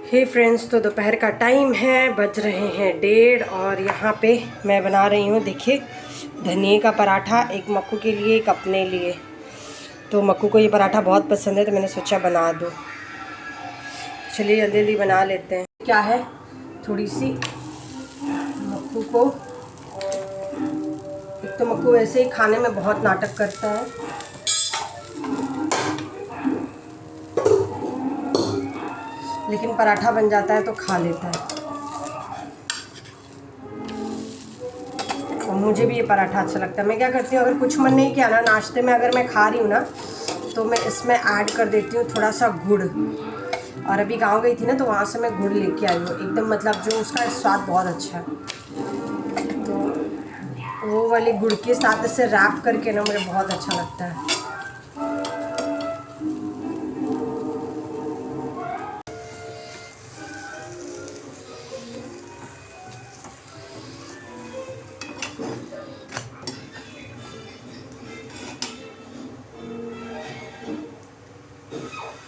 हे friends, तो दोपहर का टाइम है, बज रहे हैं 1:30 और यहाँ पे मैं बना रही हूँ, देखिए, धनिए का पराठा। एक मक्कू के लिए, एक अपने लिए। तो मक्कू को ये पराठा बहुत पसंद है तो मैंने सोचा बना दूँ। चलिए जल्दी जल्दी बना लेते हैं। क्या है, थोड़ी सी मक्कू को, एक तो मक्कू वैसे ही खाने में बहुत नाटक करता है, लेकिन पराठा बन जाता है तो खा लेता है। और मुझे भी ये पराठा अच्छा लगता है। मैं क्या करती हूँ, अगर कुछ मन नहीं किया ना नाश्ते में, अगर मैं खा रही हूँ ना, तो मैं इसमें ऐड कर देती हूँ थोड़ा सा गुड़। और अभी गांव गई थी ना, तो वहाँ से मैं गुड़ लेके आई हूँ, एकदम मतलब जो उसका स्वाद बहुत अच्छा है। तो वो वाले गुड़ के साथ इसे रैप करके ना मुझे बहुत अच्छा लगता है।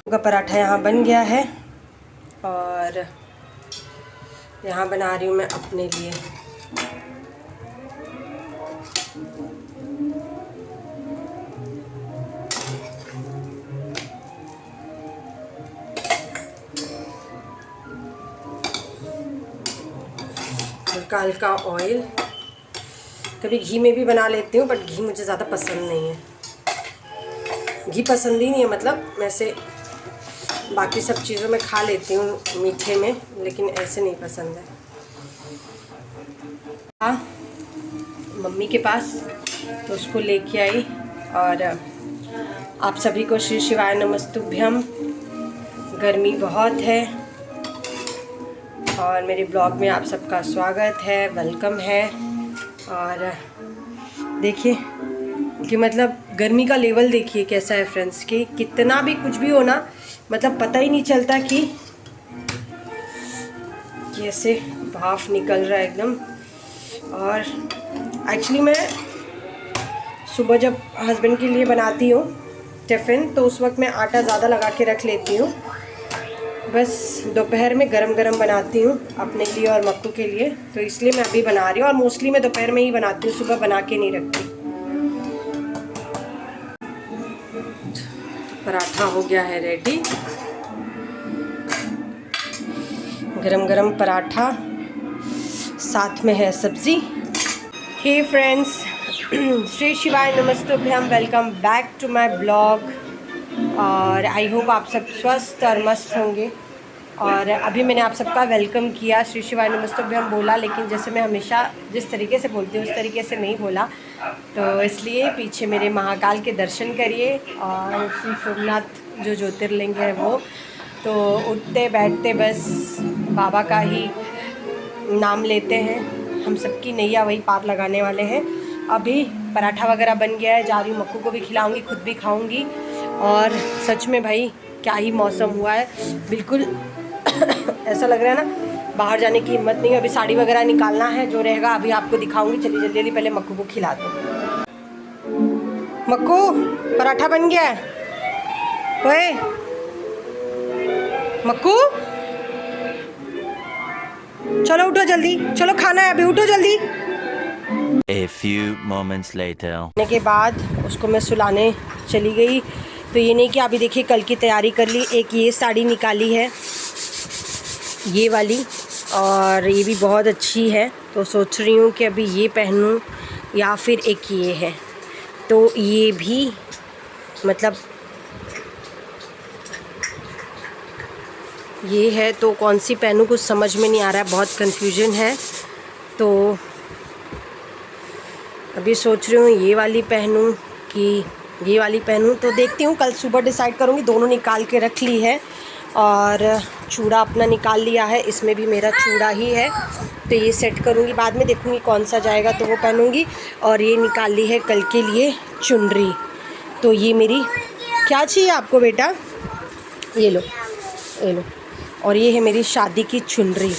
का पराठा यहाँ बन गया है और यहाँ बना रही हूँ मैं अपने लिए। हल्का हल्का ऑयल, कभी घी में भी बना लेती हूँ, बट घी मुझे ज़्यादा पसंद नहीं है। घी पसंद ही नहीं है, मतलब वैसे बाकी सब चीज़ों में खा लेती हूँ मीठे में, लेकिन ऐसे नहीं पसंद है। हाँ, मम्मी के पास, तो उसको लेके आई। और आप सभी को श्री शिवाय नमस्तुभ्यम। गर्मी बहुत है और मेरे ब्लॉग में आप सबका स्वागत है, वेलकम है। और देखिए कि मतलब गर्मी का लेवल देखिए कैसा है फ्रेंड्स, कि कितना भी कुछ भी हो ना, मतलब पता ही नहीं चलता कि कैसे भाप निकल रहा है एकदम। और एक्चुअली मैं सुबह जब हस्बैंड के लिए बनाती हूँ टिफ़िन, तो उस वक्त मैं आटा ज़्यादा लगा के रख लेती हूँ। बस दोपहर में गरम गरम बनाती हूँ अपने लिए और मक्कू के लिए, तो इसलिए मैं अभी बना रही हूँ। और मोस्टली मैं दोपहर में ही बनाती हूँ, सुबह बना के नहीं रखती। पराठा हो गया है रेडी, गरम गरम पराठा, साथ में है सब्ज़ी। हे फ्रेंड्स, श्री शिवाय नमस्तुभ्यम, welcome back to my blog. और आई होप आप सब स्वस्थ और मस्त होंगे। और अभी मैंने आप सबका वेलकम किया, श्री शिवाय नमस्तुभ्यम बोला, लेकिन जैसे मैं हमेशा जिस तरीके से बोलती हूँ उस तरीके से नहीं बोला, तो इसलिए पीछे मेरे महाकाल के दर्शन करिए। और श्री सोमनाथ जो ज्योतिर्लिंग है वो, तो उठते बैठते बस बाबा का ही नाम लेते हैं। हम सबकी नैया वही पार लगाने वाले हैं। अभी पराठा वगैरह बन गया है, जा रही हूँ मक्कू को भी खिलाऊंगी, खुद भी खाऊंगी। और सच में भाई क्या ही मौसम हुआ है, बिल्कुल ऐसा लग रहा है ना बाहर जाने की हिम्मत नहीं है। अभी साड़ी वगैरह निकालना है, जो रहेगा अभी आपको दिखाऊंगी। चलिए जल्दी जल्दी पहले मक्कू को खिला दो। मक्कू, पराठा बन गया है। ओए मक्कू, चलो उठो जल्दी, चलो खाना है अभी, उठो जल्दी। A few moments later. के बाद उसको मैं सुलाने चली गई। तो ये नहीं कि अभी देखिए कल की तैयारी कर ली। एक ये साड़ी निकाली है, ये वाली, और ये भी बहुत अच्छी है, तो सोच रही हूँ कि अभी ये पहनूँ या फिर एक ये है। तो ये भी मतलब ये है, तो कौन सी पहनूँ कुछ समझ में नहीं आ रहा है, बहुत कन्फ्यूजन है। तो अभी सोच रही हूँ ये वाली पहनूँ कि ये वाली पहनूँ, तो देखती हूँ, कल सुबह डिसाइड करूँगी। दोनों निकाल के रख ली है और चूड़ा अपना निकाल लिया है, इसमें भी मेरा चूड़ा ही है, तो ये सेट करूँगी। बाद में देखूँगी कौन सा जाएगा तो वो पहनूँगी। और ये निकाल ली है कल के लिए चुनरी। तो ये मेरी, क्या चाहिए आपको बेटा, ये लो ये लो। और ये है मेरी शादी की चुनरी।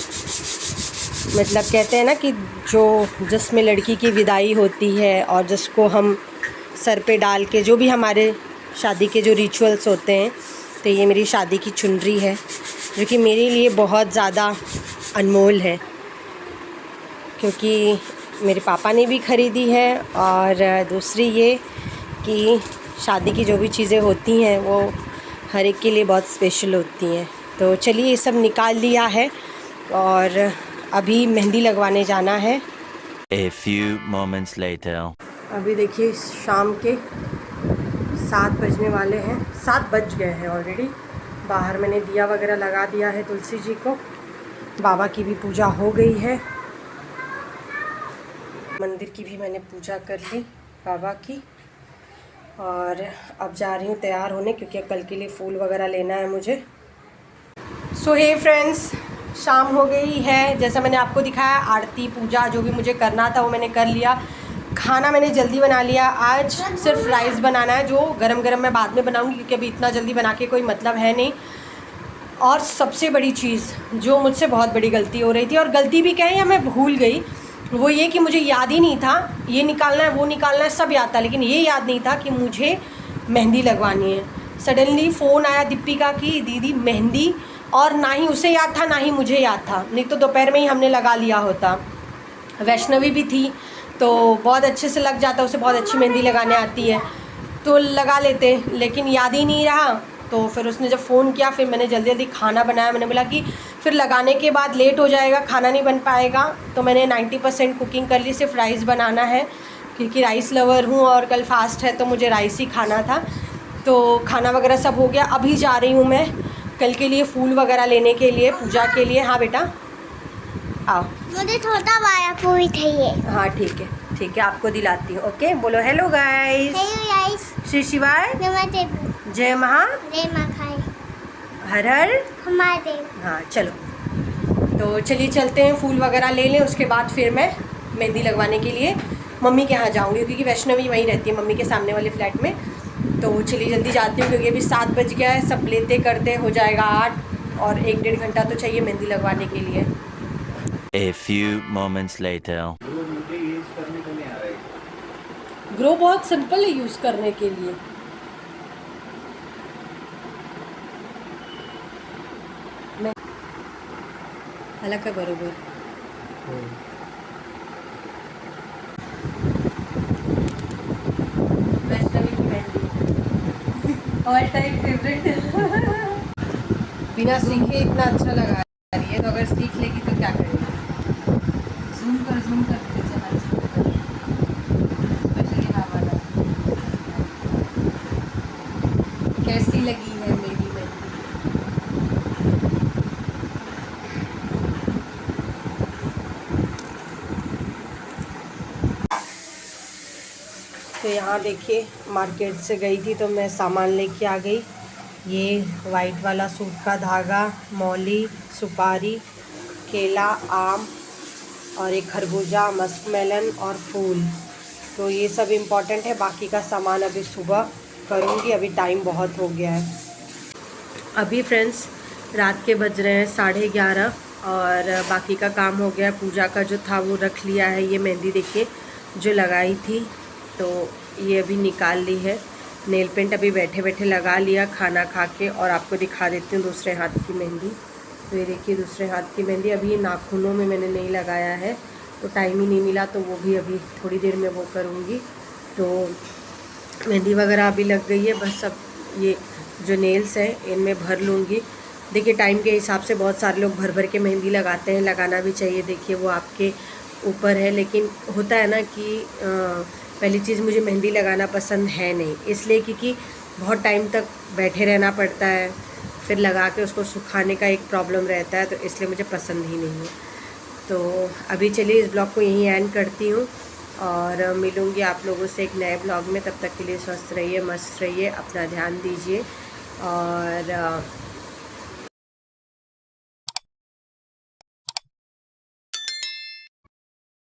मतलब कहते हैं ना कि जिसमें लड़की की विदाई होती है और जिसको हम सर पे डाल के, जो भी हमारे शादी के जो रिचुअल्स होते हैं, तो ये मेरी शादी की चुनरी है। जो कि मेरे लिए बहुत ज़्यादा अनमोल है, क्योंकि मेरे पापा ने भी ख़रीदी है। और दूसरी ये कि शादी की जो भी चीज़ें होती हैं वो हर एक के लिए बहुत स्पेशल होती हैं। तो चलिए ये सब निकाल लिया है और अभी मेहंदी लगवाने जाना है। A few moments later. अभी देखिए शाम के 7 बजने वाले हैं, 7 बज गए हैं ऑलरेडी। बाहर मैंने दिया वगैरह लगा दिया है तुलसी जी को, बाबा की भी पूजा हो गई है, मंदिर की भी मैंने पूजा कर ली बाबा की। और अब जा रही हूँ तैयार होने, क्योंकि कल के लिए फूल वगैरह लेना है मुझे। सो हे फ्रेंड्स, शाम हो गई है। जैसा मैंने आपको दिखाया, आरती पूजा जो भी मुझे करना था वो मैंने कर लिया। खाना मैंने जल्दी बना लिया। आज सिर्फ राइस बनाना है, जो गरम गरम मैं बाद में बनाऊंगी, क्योंकि अभी इतना जल्दी बना के कोई मतलब है नहीं। और सबसे बड़ी चीज़ जो मुझसे बहुत बड़ी गलती हो रही थी, और गलती भी कहें या मैं भूल गई, वो ये कि मुझे याद ही नहीं था ये निकालना है वो निकालना है, सब याद था, लेकिन ये याद नहीं था कि मुझे मेहंदी लगवानी है। सडनली फ़ोन आया दीपिका की, दीदी मेहंदी, और ना ही उसे याद था ना ही मुझे याद था, नहीं तो दोपहर में ही हमने लगा लिया होता। वैष्णवी भी थी तो बहुत अच्छे से लग जाता, उसे बहुत अच्छी मेहंदी लगाने आती है, तो लगा लेते, लेकिन याद ही नहीं रहा। तो फिर उसने जब फ़ोन किया, फिर मैंने जल्दी जल्दी खाना बनाया। मैंने बोला कि फिर लगाने के बाद लेट हो जाएगा, खाना नहीं बन पाएगा, तो मैंने 90% कुकिंग कर ली, सिर्फ राइस बनाना है, क्योंकि राइस लवर हूँ और कल फास्ट है तो मुझे राइस ही खाना था। तो खाना वगैरह सब हो गया। अभी जा रही हूँ मैं कल के लिए फूल वगैरह लेने के लिए, पूजा के लिए। हाँ बेटा आओ, मुझे छोटा वाला पूरी चाहिए। हाँ ठीक है ठीक है, आपको दिलाती हूँ। ओके बोलो hello guys, hello guys, Shri शिवाय, नमस्ते, जय महा, रे मखाई, हर हर। हमारे। हाँ चलो, तो चलिए चलते हैं, फूल वगैरह ले लें, उसके बाद फिर मैं मेहंदी लगवाने के लिए मम्मी के यहाँ जाऊँगी, क्योंकि वैष्णवी वहीं रहती है मम्मी के सामने वाले फ्लैट में। तो चलिए जल्दी जाती हूँ, क्योंकि अभी 7 बज गया है, सब लेते करते हो जाएगा 8, और 1-1.5 घंटा तो चाहिए मेहंदी लगवाने के लिए। A few moments later. Grow बहुत सिंपल है यूज़ करने के लिए। मैं अलग का बरोबर वैष्णवी की मेहंदी ऑल टाइम फेवरेट। बिना सीखे इतना अच्छा लगा रही है, तो अगर सीख लेगी तो क्या करेगी। जूम कर स्पेशली हाँ वाला। कैसी लगी है मेरी मेहंदी? तो यहाँ देखिए, मार्केट से गई थी तो मैं सामान लेके आ गई। ये वाइट वाला सूट का धागा, मौली, सुपारी, केला, आम, और एक खरबूजा, मस्कमेलन और फूल। तो ये सब इम्पॉर्टेंट है, बाकी का सामान अभी सुबह करूँगी, अभी टाइम बहुत हो गया है। अभी फ्रेंड्स रात के बज रहे हैं 11:30, और बाकी का काम हो गया। पूजा का जो था वो रख लिया है। ये मेहंदी देखिए जो लगाई थी, तो ये अभी निकाल ली है। नेल पेंट अभी बैठे बैठे लगा लिया खाना खा के, और आपको दिखा देती हूँ दूसरे हाथ की मेहंदी। तो ये देखिए दूसरे हाथ की मेहंदी, अभी नाखूनों में मैंने नहीं लगाया है, तो टाइम ही नहीं मिला, तो वो भी अभी थोड़ी देर में वो करूँगी। तो मेहंदी वगैरह अभी लग गई है, बस अब ये जो नेल्स हैं इनमें भर लूँगी। देखिए टाइम के हिसाब से बहुत सारे लोग भर भर के मेहंदी लगाते हैं, लगाना भी चाहिए, देखिए वो आपके ऊपर है। लेकिन होता है ना कि पहली चीज़ मुझे मेहंदी लगाना पसंद है नहीं, इसलिए क्योंकि बहुत टाइम तक बैठे रहना पड़ता है, फिर लगा के उसको सुखाने का एक प्रॉब्लम रहता है, तो इसलिए मुझे पसंद ही नहीं है। तो अभी चलिए इस ब्लॉग को यहीं एंड करती हूँ, और मिलूँगी आप लोगों से एक नए ब्लॉग में। तब तक के लिए स्वस्थ रहिए, मस्त रहिए, अपना ध्यान दीजिए, और